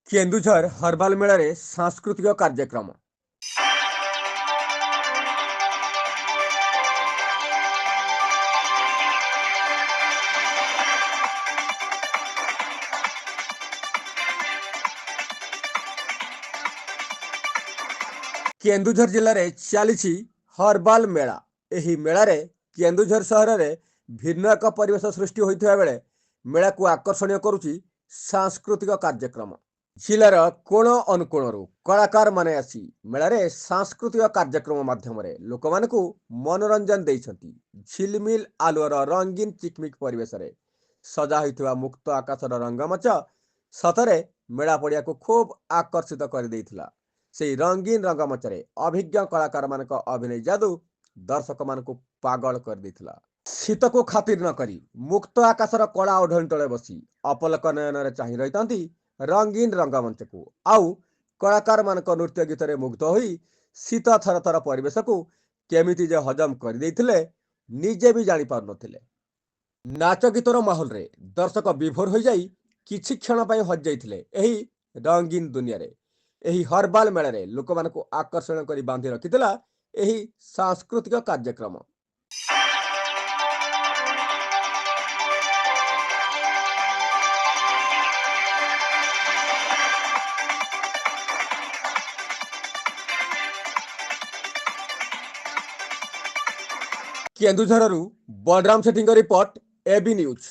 केन्दुझर हर्बाल मेला रे सांस्कृतिक कार्यक्रम। केन्दुझर जिले में चली हर्बाल मेला। यही मेला रे केन्दुझर सहर में भिन्न एक परिवेश सृष्टि होता बेले मेला को आकर्षणीय करुच्ची सांस्कृतिक कार्यक्रम। जिलार कोण अनुकोण कलाकार माने आसी मेला रे सांस्कृतिक कार्यक्रम माध्यम लोक मान मनोरंजन देइछंती। झिलमिल आलुअर रंगीन चिकमिक परिवेश रे सजा होइथिबा मुक्त आकाशर रंगमंच सतरे मेला पड़िया को खूब आकर्षित कर देइथिला। से रंगीन रंगमंच रे अभिज्ञ कलाकार मान अभिनय जादू दर्शक मान पागल कर देइथिला। शीत को खातिर न करी मुक्त आकाशर कला ओढ़णी तले बसी अपलक नयन चाहि रही रंगीन रंगमंच को आउ कलाकार मान नृत्य गीत रे मुग्ध होई शीत थर थर परिवेश को केमिति जे हजम कर देइथिले निजे भी जानी पार नथिले। नाच गीतर माहौल रे दर्शक विभोर हो जाई किछि क्षण पई हज जाइथिले एही रंगीन दुनिया रे। एही हर्बाल मेला रे लोक मान को आकर्षण करी बांधी रखिथिला एही सांस्कृतिक कार्यक्रम। केन्दुझररू बलराम सेठी रिपोर्ट एबी न्यूज।